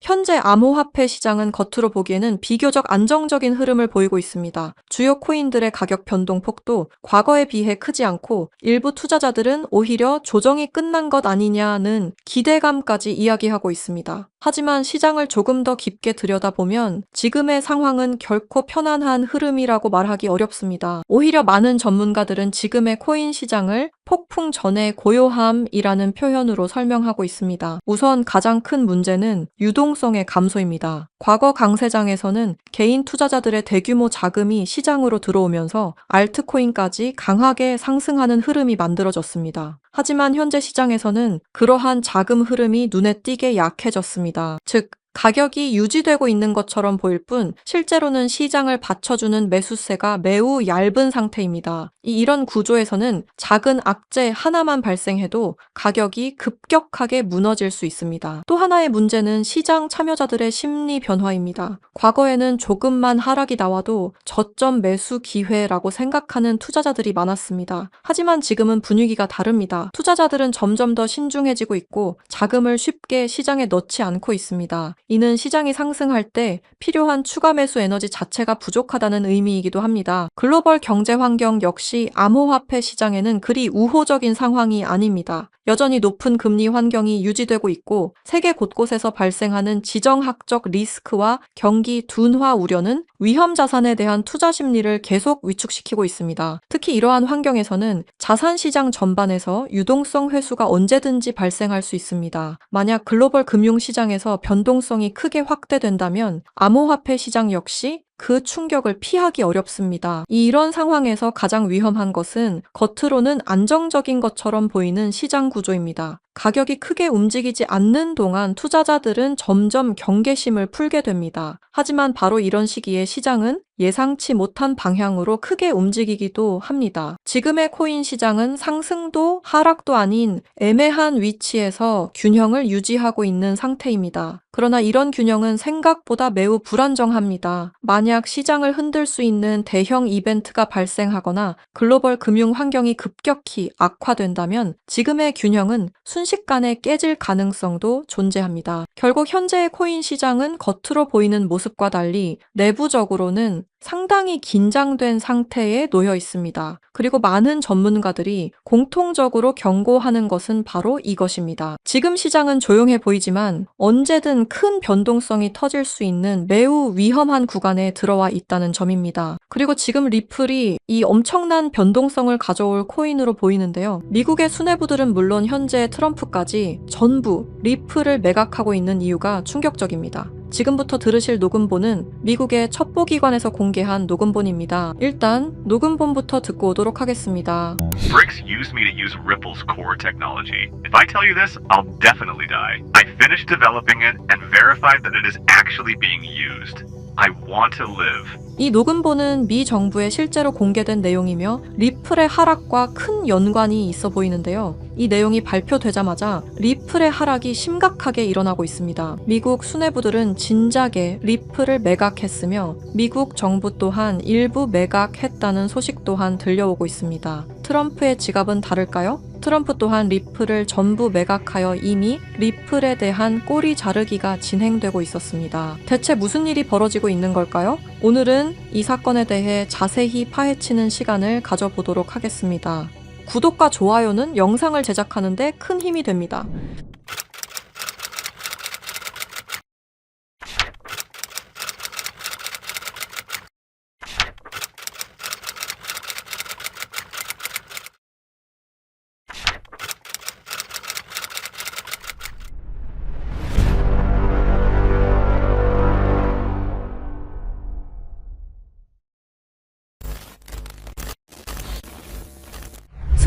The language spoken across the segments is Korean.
현재 암호화폐 시장은 겉으로 보기에는 비교적 안정적인 흐름을 보이고 있습니다. 주요 코인들의 가격 변동폭도 과거에 비해 크지 않고 일부 투자자들은 오히려 조정이 끝난 것 아니냐는 기대감까지 이야기하고 있습니다. 하지만 시장을 조금 더 깊게 들여다보면 지금의 상황은 결코 편안한 흐름이라고 말하기 어렵습니다. 오히려 많은 전문가들은 지금의 코인 시장을 폭풍 전의 고요함이라는 표현으로 설명하고 있습니다. 우선 가장 큰 문제는 유동성의 감소입니다. 과거 강세장에서는 개인 투자자들의 대규모 자금이 시장으로 들어오면서 알트코인까지 강하게 상승하는 흐름이 만들어졌습니다. 하지만 현재 시장에서는 그러한 자금 흐름이 눈에 띄게 약해졌습니다. 즉, 가격이 유지되고 있는 것처럼 보일 뿐 실제로는 시장을 받쳐주는 매수세가 매우 얇은 상태입니다. 이런 구조에서는 작은 악재 하나만 발생해도 가격이 급격하게 무너질 수 있습니다. 또 하나의 문제는 시장 참여자들의 심리 변화입니다. 과거에는 조금만 하락이 나와도 저점 매수 기회라고 생각하는 투자자들이 많았습니다. 하지만 지금은 분위기가 다릅니다. 투자자들은 점점 더 신중해지고 있고 자금을 쉽게 시장에 넣지 않고 있습니다. 이는 시장이 상승할 때 필요한 추가 매수 에너지 자체가 부족하다는 의미이기도 합니다. 글로벌 경제 환경 역시 암호화폐 시장에는 그리 우호적인 상황이 아닙니다. 여전히 높은 금리 환경이 유지되고 있고 세계 곳곳에서 발생하는 지정학적 리스크와 경기 둔화 우려는 위험 자산에 대한 투자 심리를 계속 위축시키고 있습니다. 특히 이러한 환경에서는 자산 시장 전반에서 유동성 회수가 언제든지 발생할 수 있습니다. 만약 글로벌 금융 시장에서 변동성이 크게 확대된다면 암호화폐 시장 역시 그 충격을 피하기 어렵습니다. 이런 상황에서 가장 위험한 것은 겉으로는 안정적인 것처럼 보이는 시장 구조입니다. 가격이 크게 움직이지 않는 동안 투자자들은 점점 경계심을 풀게 됩니다. 하지만 바로 이런 시기에 시장은 예상치 못한 방향으로 크게 움직이기도 합니다. 지금의 코인 시장은 상승도 하락도 아닌 애매한 위치에서 균형을 유지하고 있는 상태입니다. 그러나 이런 균형은 생각보다 매우 불안정합니다. 만약 시장을 흔들 수 있는 대형 이벤트가 발생하거나 글로벌 금융 환경이 급격히 악화된다면 지금의 균형은 순식간에 깨질 가능성도 존재합니다. 결국 현재의 코인 시장은 겉으로 보이는 모습과 달리 내부적으로는 상당히 긴장된 상태에 놓여 있습니다. 그리고 많은 전문가들이 공통적으로 경고하는 것은 바로 이것입니다. 지금 시장은 조용해 보이지만 언제든 큰 변동성이 터질 수 있는 매우 위험한 구간에 들어와 있다는 점입니다. 그리고 지금 리플이 이 엄청난 변동성을 가져올 코인으로 보이는데요. 미국의 수뇌부들은 물론 현재 트럼프까지 전부 리플을 매각하고 있는 이유가 충격적입니다. 지금부터 들으실 녹음본은 미국의 첩보기관에서 공개한 녹음본입니다. 일단 녹음본부터 듣고 오도록 하겠습니다. Bricks used me to use Ripple's core technology. If I tell you this, I'll definitely die. I finished developing it and verified that it is actually being used. I want to live. 이 녹음본은 미 정부에 실제로 공개된 내용이며 리플의 하락과 큰 연관이 있어 보이는데요. 이 내용이 발표되자마자 리플의 하락이 심각하게 일어나고 있습니다. 미국 수뇌부들은 진작에 리플을 매각했으며 미국 정부 또한 일부 매각했다는 소식 또한 들려오고 있습니다. 트럼프의 지갑은 다를까요? 트럼프 또한 리플을 전부 매각하여 이미 리플에 대한 꼬리 자르기가 진행되고 있었습니다. 대체 무슨 일이 벌어지고 있는 걸까요? 오늘은 이 사건에 대해 자세히 파헤치는 시간을 가져보도록 하겠습니다. 구독과 좋아요는 영상을 제작하는데 큰 힘이 됩니다.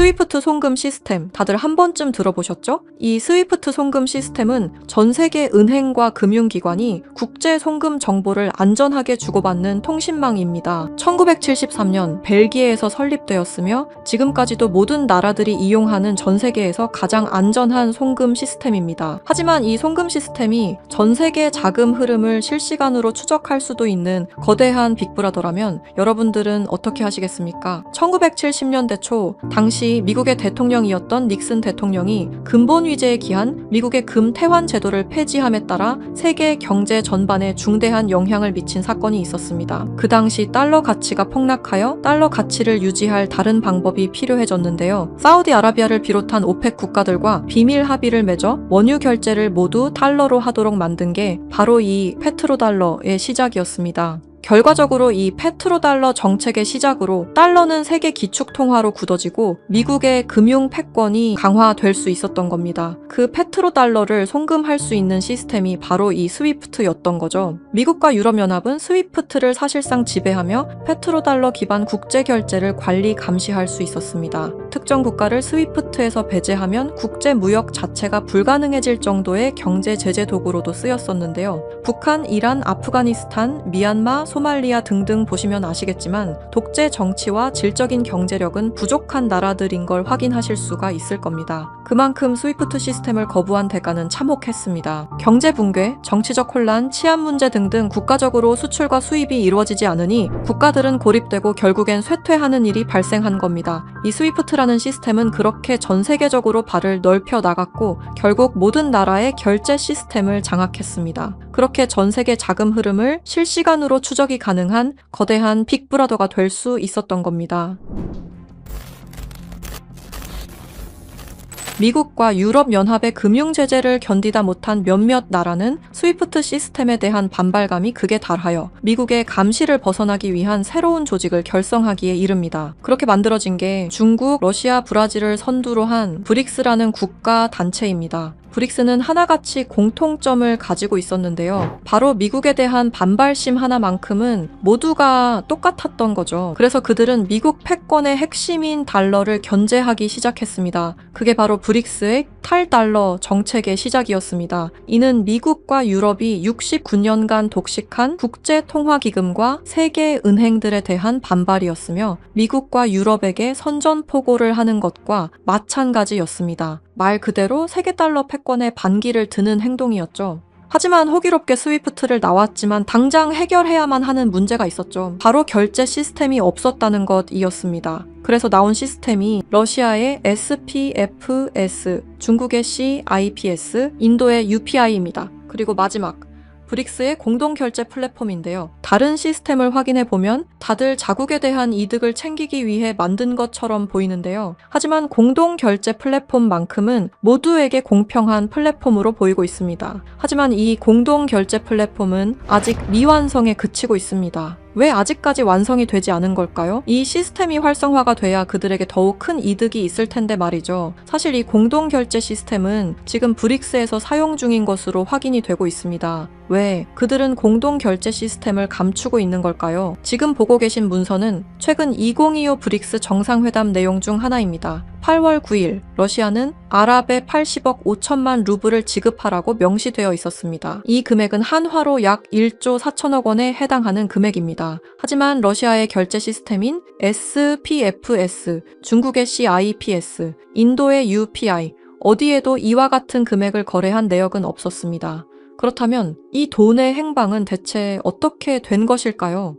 스위프트 송금 시스템 다들 한 번쯤 들어보셨죠? 이 스위프트 송금 시스템은 전 세계 은행과 금융기관이 국제 송금 정보를 안전하게 주고받는 통신망입니다. 1973년 벨기에에서 설립되었으며 지금까지도 모든 나라들이 이용하는 전 세계에서 가장 안전한 송금 시스템입니다. 하지만 이 송금 시스템이 전 세계 자금 흐름을 실시간으로 추적할 수도 있는 거대한 빅브라더라면 여러분들은 어떻게 하시겠습니까? 1970년대 초 당시 당시 미국의 대통령이었던 닉슨 대통령이 근본 위제에 기한 미국의 금태환 제도를 폐지함에 따라 세계 경제 전반에 중대한 영향을 미친 사건이 있었습니다. 그 당시 달러 가치가 폭락하여 달러 가치를 유지할 다른 방법이 필요해졌는데요. 사우디아라비아를 비롯한 오펙 국가들과 비밀 합의를 맺어 원유 결제를 모두 달러로 하도록 만든 게 바로 이 페트로달러의 시작이었습니다. 결과적으로 이 페트로달러 정책의 시작으로 달러는 세계 기축통화로 굳어지고 미국의 금융 패권이 강화될 수 있었던 겁니다. 그 페트로달러를 송금할 수 있는 시스템이 바로 이 스위프트였던 거죠. 미국과 유럽연합은 스위프트를 사실상 지배하며 페트로달러 기반 국제결제를 관리 감시할 수 있었습니다. 특정 국가를 스위프트에서 배제하면 국제무역 자체가 불가능해질 정도의 경제 제재 도구로도 쓰였었는데요. 북한, 이란, 아프가니스탄, 미얀마, 소말리아 등등 보시면 아시겠지만 독재 정치와 질적인 경제력은 부족한 나라들인 걸 확인하실 수가 있을 겁니다. 그만큼 스위프트 시스템을 거부한 대가는 참혹했습니다. 경제 붕괴, 정치적 혼란, 치안 문제 등등 국가적으로 수출과 수입이 이루어지지 않으니 국가들은 고립되고 결국엔 쇠퇴하는 일이 발생한 겁니다. 이 스위프트라는 시스템은 그렇게 전 세계적으로 발을 넓혀 나갔고 결국 모든 나라의 결제 시스템을 장악했습니다. 그렇게 전 세계 자금 흐름을 실시간으로 추적이 가능한 거대한 빅브라더가 될 수 있었던 겁니다. 미국과 유럽연합의 금융 제재를 견디다 못한 몇몇 나라는 스위프트 시스템에 대한 반발감이 극에 달하여 미국의 감시를 벗어나기 위한 새로운 조직을 결성하기에 이릅니다. 그렇게 만들어진 게 중국, 러시아, 브라질을 선두로 한 브릭스라는 국가 단체입니다. 브릭스는 하나같이 공통점을 가지고 있었는데요. 바로 미국에 대한 반발심 하나만큼은 모두가 똑같았던 거죠. 그래서 그들은 미국 패권의 핵심인 달러를 견제하기 시작했습니다. 그게 바로 브릭스의 탈달러 정책의 시작이었습니다. 이는 미국과 유럽이 69년간 독식한 국제통화기금과 세계은행들에 대한 반발이었으며 미국과 유럽에게 선전포고를 하는 것과 마찬가지였습니다. 말 그대로 세계달러 패권에 반기를 드는 행동이었죠. 하지만 호기롭게 스위프트를 나왔지만 당장 해결해야만 하는 문제가 있었죠. 바로 결제 시스템이 없었다는 것이었습니다. 그래서 나온 시스템이 러시아의 SPFS, 중국의 CIPS, 인도의 UPI입니다. 그리고 마지막 브릭스의 공동결제 플랫폼인데요. 다른 시스템을 확인해 보면 다들 자국에 대한 이득을 챙기기 위해 만든 것처럼 보이는데요. 하지만 공동결제 플랫폼만큼은 모두에게 공평한 플랫폼으로 보이고 있습니다. 하지만 이 공동결제 플랫폼은 아직 미완성에 그치고 있습니다. 왜 아직까지 완성이 되지 않은 걸까요? 이 시스템이 활성화가 돼야 그들에게 더욱 큰 이득이 있을 텐데 말이죠. 사실 이 공동결제 시스템은 지금 브릭스에서 사용 중인 것으로 확인이 되고 있습니다. 왜? 그들은 공동결제 시스템을 감추고 있는 걸까요? 지금 보고 계신 문서는 최근 2025 브릭스 정상회담 내용 중 하나입니다. 8월 9일 러시아는 아랍에 80억 5천만 루블을 지급하라고 명시되어 있었습니다. 이 금액은 한화로 약 1조 4천억 원에 해당하는 금액입니다. 하지만 러시아의 결제 시스템인 SPFS, 중국의 CIPS, 인도의 UPI, 어디에도 이와 같은 금액을 거래한 내역은 없었습니다. 그렇다면 이 돈의 행방은 대체 어떻게 된 것일까요?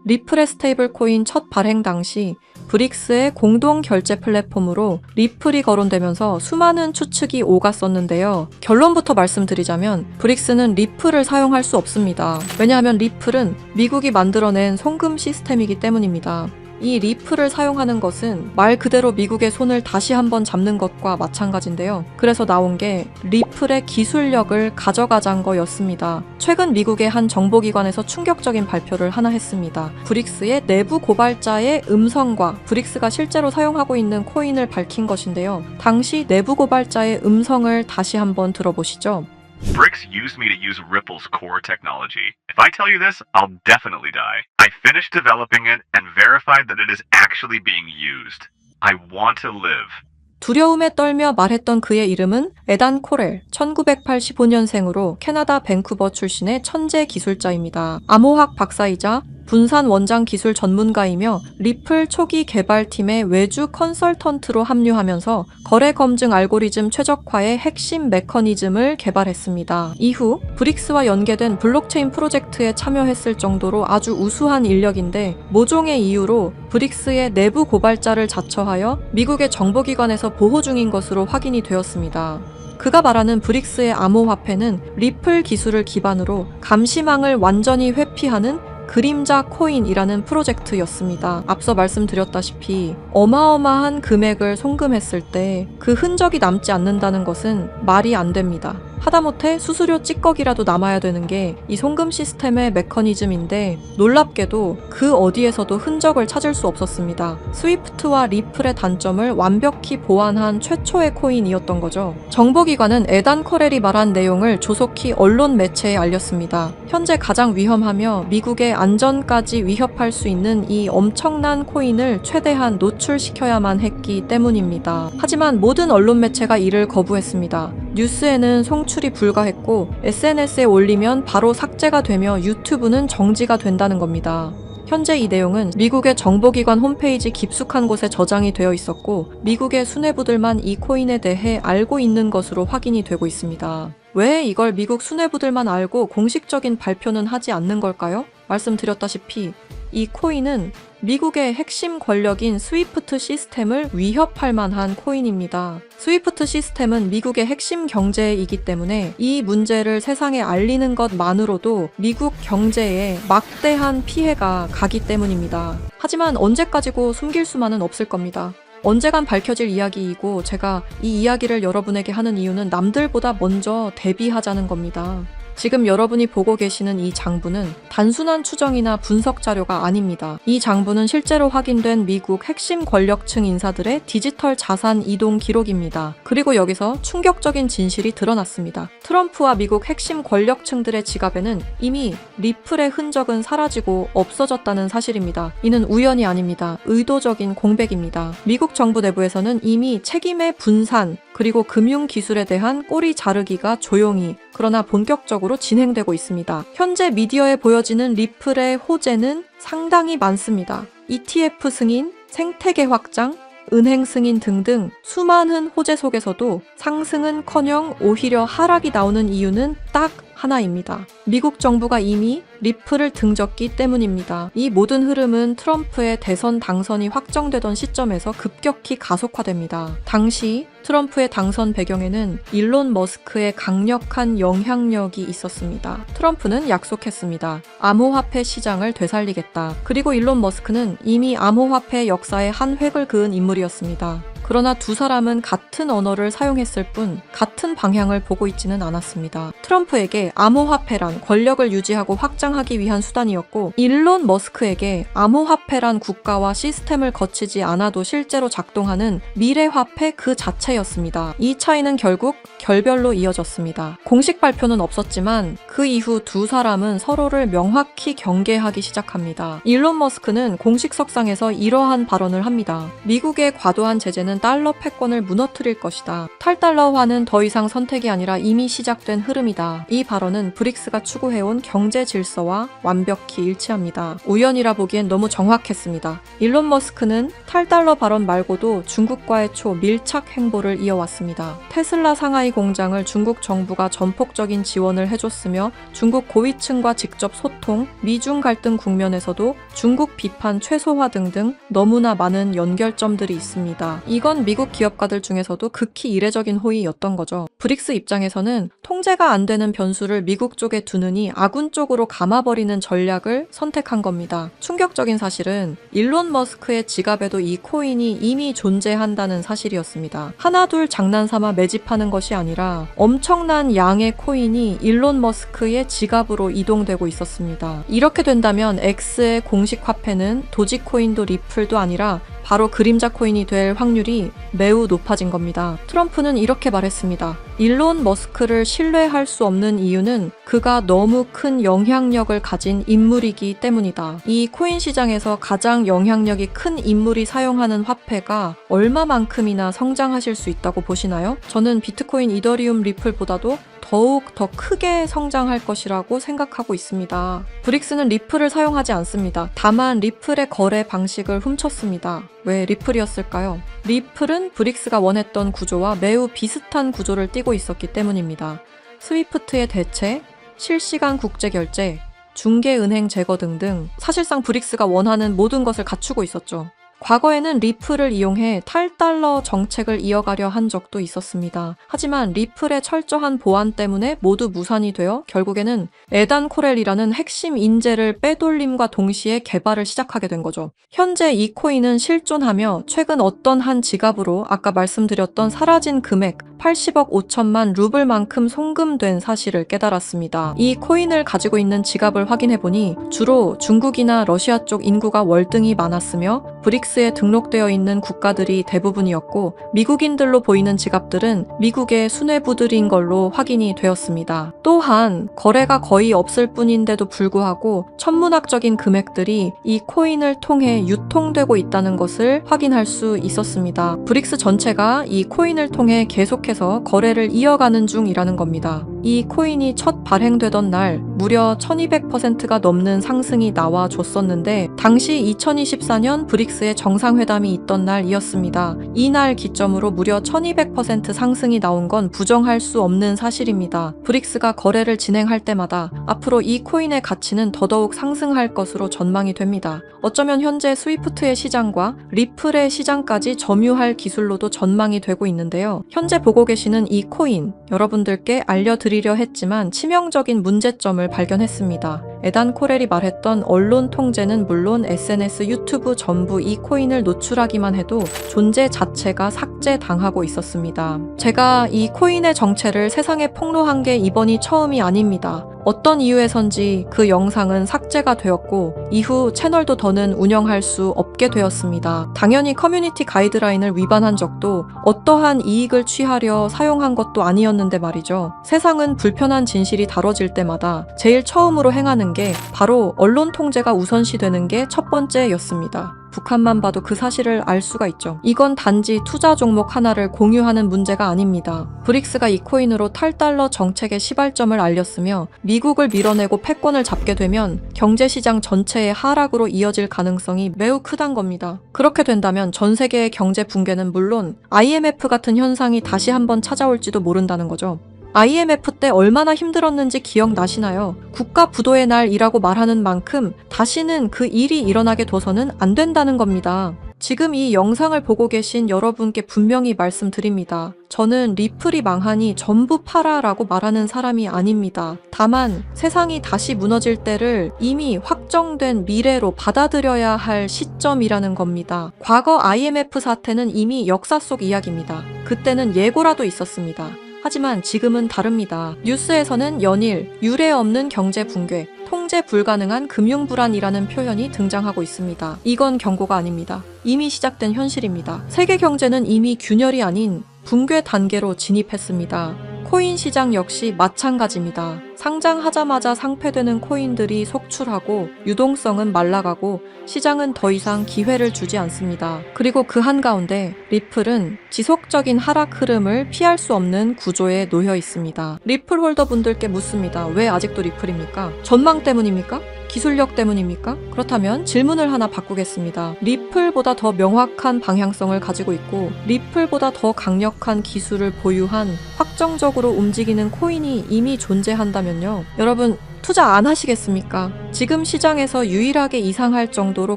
리플의 스테이블 코인 첫 발행 당시 브릭스의 공동 결제 플랫폼으로 리플이 거론되면서 수많은 추측이 오갔었는데요. 결론부터 말씀드리자면 브릭스는 리플을 사용할 수 없습니다. 왜냐하면 리플은 미국이 만들어낸 송금 시스템이기 때문입니다. 이 리플을 사용하는 것은 말 그대로 미국의 손을 다시 한번 잡는 것과 마찬가지인데요. 그래서 나온 게 리플의 기술력을 가져가자는 거였습니다. 최근 미국의 한 정보기관에서 충격적인 발표를 하나 했습니다. 브릭스의 내부 고발자의 음성과 브릭스가 실제로 사용하고 있는 코인을 밝힌 것인데요. 당시 내부 고발자의 음성을 다시 한번 들어보시죠. BRICS used me to use Ripple's core technology. If I tell you this, I'll definitely die. I finished developing it and verified that it is actually being used. I want to live. 두려움에 떨며 말했던 그의 이름은 에단 코렐, 1985년생으로 캐나다 밴쿠버 출신의 천재 기술자입니다. 암호학 박사이자 분산 원장 기술 전문가이며 리플 초기 개발팀의 외주 컨설턴트로 합류하면서 거래 검증 알고리즘 최적화의 핵심 메커니즘을 개발했습니다. 이후 브릭스와 연계된 블록체인 프로젝트에 참여했을 정도로 아주 우수한 인력인데 모종의 이유로 브릭스의 내부 고발자를 자처하여 미국의 정보기관에서 보호 중인 것으로 확인이 되었습니다. 그가 말하는 브릭스의 암호화폐는 리플 기술을 기반으로 감시망을 완전히 회피하는 그림자 코인이라는 프로젝트였습니다. 앞서 말씀드렸다시피 어마어마한 금액을 송금했을 때 그 흔적이 남지 않는다는 것은 말이 안 됩니다. 하다못해 수수료 찌꺼기라도 남아야 되는 게 이 송금 시스템의 메커니즘인데 놀랍게도 그 어디에서도 흔적을 찾을 수 없었습니다. 스위프트와 리플의 단점을 완벽히 보완한 최초의 코인이었던 거죠. 정보기관은 에단 커렐이 말한 내용을 조속히 언론 매체에 알렸습니다. 현재 가장 위험하며 미국의 안전까지 위협할 수 있는 이 엄청난 코인을 최대한 노출시켜야만 했기 때문입니다. 하지만 모든 언론 매체가 이를 거부했습니다. 뉴스에는 송출이 불가했고 SNS에 올리면 바로 삭제가 되며 유튜브는 정지가 된다는 겁니다. 현재 이 내용은 미국의 정보기관 홈페이지 깊숙한 곳에 저장이 되어 있었고 미국의 수뇌부들만 이 코인에 대해 알고 있는 것으로 확인이 되고 있습니다. 왜 이걸 미국 수뇌부들만 알고 공식적인 발표는 하지 않는 걸까요? 말씀드렸다시피 이 코인은 미국의 핵심 권력인 스위프트 시스템을 위협할 만한 코인입니다. 스위프트 시스템은 미국의 핵심 경제이기 때문에 이 문제를 세상에 알리는 것만으로도 미국 경제에 막대한 피해가 가기 때문입니다. 하지만 언제까지고 숨길 수만은 없을 겁니다. 언젠간 밝혀질 이야기이고 제가 이 이야기를 여러분에게 하는 이유는 남들보다 먼저 대비하자는 겁니다. 지금 여러분이 보고 계시는 이 장부는 단순한 추정이나 분석 자료가 아닙니다. 이 장부는 실제로 확인된 미국 핵심 권력층 인사들의 디지털 자산 이동 기록입니다. 그리고 여기서 충격적인 진실이 드러났습니다. 트럼프와 미국 핵심 권력층들의 지갑에는 이미 리플의 흔적은 사라지고 없어졌다는 사실입니다. 이는 우연이 아닙니다. 의도적인 공백입니다. 미국 정부 내부에서는 이미 책임의 분산 그리고 금융 기술에 대한 꼬리 자르기가 조용히 그러나 본격적으로 진행되고 있습니다. 현재 미디어에 보여지는 리플의 호재는 상당히 많습니다. ETF 승인, 생태계 확장, 은행 승인 등등 수많은 호재 속에서도 상승은커녕 오히려 하락이 나오는 이유는 딱 하나입니다. 미국 정부가 이미 리플을 등졌기 때문입니다. 이 모든 흐름은 트럼프의 대선 당선이 확정되던 시점에서 급격히 가속화됩니다. 당시 트럼프의 당선 배경에는 일론 머스크의 강력한 영향력이 있었습니다. 트럼프는 약속했습니다. 암호화폐 시장을 되살리겠다. 그리고 일론 머스크는 이미 암호화폐 역사의 한 획을 그은 인물이었습니다. 그러나 두 사람은 같은 언어를 사용했을 뿐 같은 방향을 보고 있지는 않았습니다. 트럼프에게 암호화폐란 권력을 유지하고 확장하기 위한 수단이었고 일론 머스크에게 암호화폐란 국가와 시스템을 거치지 않아도 실제로 작동하는 미래화폐 그 자체였습니다. 이 차이는 결국 결별로 이어졌습니다. 공식 발표는 없었지만 그 이후 두 사람은 서로를 명확히 경계하기 시작합니다. 일론 머스크는 공식 석상에서 이러한 발언을 합니다. 미국의 과도한 제재는 달러 패권을 무너뜨릴 것이다. 탈달러화는 더 이상 선택이 아니라 이미 시작된 흐름이다. 이 발언은 브릭스가 추구해온 경제 질서와 완벽히 일치합니다. 우연이라 보기엔 너무 정확했습니다. 일론 머스크는 탈달러 발언 말고도 중국과의 초밀착 행보를 이어왔습니다. 테슬라 상하이 공장을 중국 정부가 전폭적인 지원을 해줬으며 중국 고위층과 직접 소통, 미중 갈등 국면에서도 중국 비판 최소화 등등 너무나 많은 연결점들이 있습니다. 이건 미국 기업가들 중에서도 극히 이례적인 호의였던 거죠. 브릭스 입장에서는 통제가 안 되는 변수를 미국 쪽에 두느니 아군 쪽으로 감아버리는 전략을 선택한 겁니다. 충격적인 사실은 일론 머스크의 지갑에도 이 코인이 이미 존재한다는 사실이었습니다. 하나둘 장난삼아 매집하는 것이 아니라 엄청난 양의 코인이 일론 머스크의 지갑으로 이동되고 있었습니다. 이렇게 된다면 X의 공식 화폐는 도지코인도 리플도 아니라 바로 그림자 코인이 될 확률이 매우 높아진 겁니다. 트럼프는 이렇게 말했습니다. 일론 머스크를 신뢰할 수 없는 이유는 그가 너무 큰 영향력을 가진 인물이기 때문이다. 이 코인 시장에서 가장 영향력이 큰 인물이 사용하는 화폐가 얼마만큼이나 성장하실 수 있다고 보시나요? 저는 비트코인, 이더리움, 리플보다도 더욱 더 크게 성장할 것이라고 생각하고 있습니다. 브릭스는 리플을 사용하지 않습니다. 다만 리플의 거래 방식을 훔쳤습니다. 왜 리플이었을까요? 리플은 브릭스가 원했던 구조와 매우 비슷한 구조를 띠고 있었기 때문입니다. 스위프트의 대체, 실시간 국제결제, 중개은행 제거 등등 사실상 브릭스가 원하는 모든 것을 갖추고 있었죠. 과거에는 리플을 이용해 탈달러 정책을 이어가려 한 적도 있었습니다. 하지만 리플의 철저한 보안 때문에 모두 무산이 되어 결국에는 에단 코렐이라는 핵심 인재를 빼돌림과 동시에 개발을 시작하게 된 거죠. 현재 이 코인은 실존하며 최근 어떤 한 지갑으로 아까 말씀드렸던 사라진 금액 80억 5천만 루블만큼 송금된 사실을 깨달았습니다. 이 코인을 가지고 있는 지갑을 확인해보니 주로 중국이나 러시아 쪽 인구가 월등히 많았으며 브릭스에 등록되어 있는 국가들이 대부분이었고 미국인들로 보이는 지갑들은 미국의 수뇌부들인 걸로 확인이 되었습니다. 또한 거래가 거의 없을 뿐인데도 불구하고 천문학적인 금액들이 이 코인을 통해 유통되고 있다는 것을 확인할 수 있었습니다. 브릭스 전체가 이 코인을 통해 계속해서 거래를 이어가는 중이라는 겁니다. 이 코인이 첫 발행되던 날 무려 1200%가 넘는 상승이 나와줬었는데 당시 2024년 브릭스의 정상회담이 있던 날이었습니다. 이날 기점으로 무려 1200% 상승이 나온 건 부정할 수 없는 사실입니다. 브릭스가 거래를 진행할 때마다 앞으로 이 코인의 가치는 더더욱 상승할 것으로 전망이 됩니다. 어쩌면 현재 스위프트의 시장과 리플의 시장까지 점유할 기술로도 전망이 되고 있는데요. 현재 보고 계시는 이 코인, 여러분들께 알려드리려 했지만 치명적인 문제점을 발견했습니다. 에단 코렐이 말했던 언론 통제는 물론 SNS, 유튜브 전부 이 코인을 노출하기만 해도 존재 자체가 삭제당하고 있었습니다. 제가 이 코인의 정체를 세상에 폭로한 게 이번이 처음이 아닙니다. 어떤 이유에선지 그 영상은 삭제가 되었고 이후 채널도 더는 운영할 수 없게 되었습니다. 당연히 커뮤니티 가이드라인을 위반한 적도 어떠한 이익을 취하려 사용한 것도 아니었는데 말이죠. 세상은 불편한 진실이 다뤄질 때마다 제일 처음으로 행하는 게 바로 언론 통제가 우선시되는 게 첫 번째였습니다. 북한만 봐도 그 사실을 알 수가 있죠. 이건 단지 투자 종목 하나를 공유하는 문제가 아닙니다. 브릭스가 이 코인으로 탈달러 정책의 시발점을 알렸으며 미국을 밀어내고 패권을 잡게 되면 경제시장 전체의 하락으로 이어질 가능성이 매우 크단 겁니다. 그렇게 된다면 전 세계의 경제 붕괴는 물론 IMF 같은 현상이 다시 한번 찾아올지도 모른다는 거죠. IMF 때 얼마나 힘들었는지 기억나시나요? 국가 부도의 날이라고 말하는 만큼 다시는 그 일이 일어나게 둬서는 안 된다는 겁니다. 지금 이 영상을 보고 계신 여러분께 분명히 말씀드립니다. 저는 리플이 망하니 전부 팔아라고 말하는 사람이 아닙니다. 다만 세상이 다시 무너질 때를 이미 확정된 미래로 받아들여야 할 시점이라는 겁니다. 과거 IMF 사태는 이미 역사 속 이야기입니다. 그때는 예고라도 있었습니다. 하지만 지금은 다릅니다. 뉴스에서는 연일 유례 없는 경제 붕괴, 통제 불가능한 금융 불안이라는 표현이 등장하고 있습니다. 이건 경고가 아닙니다. 이미 시작된 현실입니다. 세계 경제는 이미 균열이 아닌 붕괴 단계로 진입했습니다. 코인 시장 역시 마찬가지입니다. 상장하자마자 상폐되는 코인들이 속출하고 유동성은 말라가고 시장은 더 이상 기회를 주지 않습니다. 그리고 그 한가운데 리플은 지속적인 하락 흐름을 피할 수 없는 구조에 놓여 있습니다. 리플 홀더분들께 묻습니다. 왜 아직도 리플입니까? 전망 때문입니까? 기술력 때문입니까? 그렇다면 질문을 하나 바꾸겠습니다. 리플보다 더 명확한 방향성을 가지고 있고 리플보다 더 강력한 기술을 보유한 확정적으로 움직이는 코인이 이미 존재한다면요. 여러분 투자 안 하시겠습니까? 지금 시장에서 유일하게 이상할 정도로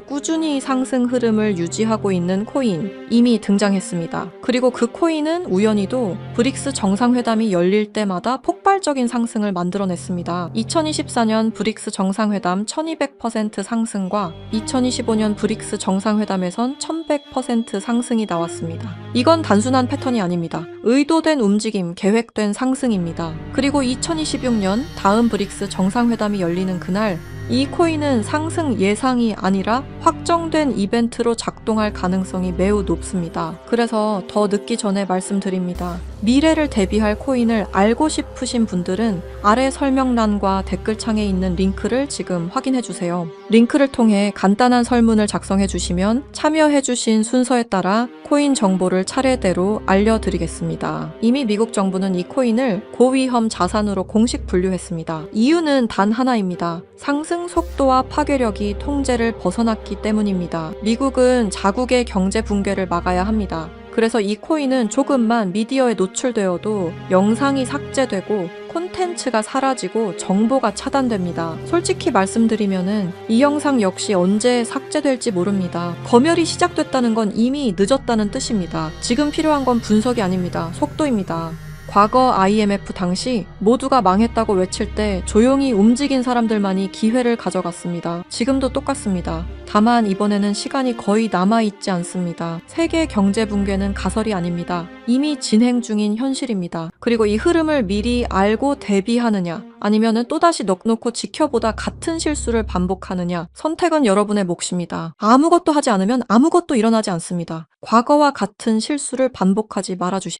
꾸준히 상승 흐름을 유지하고 있는 코인 이미 등장했습니다. 그리고 그 코인은 우연히도 브릭스 정상회담이 열릴 때마다 폭발적인 상승을 만들어냈습니다. 2024년 브릭스 정상회담 1200% 상승과 2025년 브릭스 정상회담에선 1100% 상승이 나왔습니다. 이건 단순한 패턴이 아닙니다. 의도된 움직임, 계획된 상승입니다. 그리고 2026년 다음 브릭스 정상회담이 열리는 그날 이 코인은 상승 예상이 아니라 확정된 이벤트로 작동할 가능성이 매우 높습니다. 그래서 더 늦기 전에 말씀드립니다. 미래를 대비할 코인을 알고 싶으신 분들은 아래 설명란과 댓글창에 있는 링크를 지금 확인해 주세요. 링크를 통해 간단한 설문을 작성해 주시면 참여해 주신 순서에 따라 코인 정보를 차례대로 알려드리겠습니다. 이미 미국 정부는 이 코인을 고위험 자산으로 공식 분류했습니다. 이유는 단 하나입니다. 상승 속도와 파괴력이 통제를 벗어났기 때문입니다. 미국은 자국의 경제 붕괴를 막아야 합니다. 그래서 이 코인은 조금만 미디어에 노출되어도 영상이 삭제되고 콘텐츠가 사라지고 정보가 차단됩니다. 솔직히 말씀드리면은 이 영상 역시 언제 삭제될지 모릅니다. 검열이 시작됐다는 건 이미 늦었다는 뜻입니다. 지금 필요한 건 분석이 아닙니다. 속도입니다. 과거 IMF 당시 모두가 망했다고 외칠 때 조용히 움직인 사람들만이 기회를 가져갔습니다. 지금도 똑같습니다. 다만 이번에는 시간이 거의 남아있지 않습니다. 세계 경제 붕괴는 가설이 아닙니다. 이미 진행 중인 현실입니다. 그리고 이 흐름을 미리 알고 대비하느냐, 아니면은 또다시 넉넉히 지켜보다 같은 실수를 반복하느냐, 선택은 여러분의 몫입니다. 아무것도 하지 않으면 아무것도 일어나지 않습니다. 과거와 같은 실수를 반복하지 말아주십시오.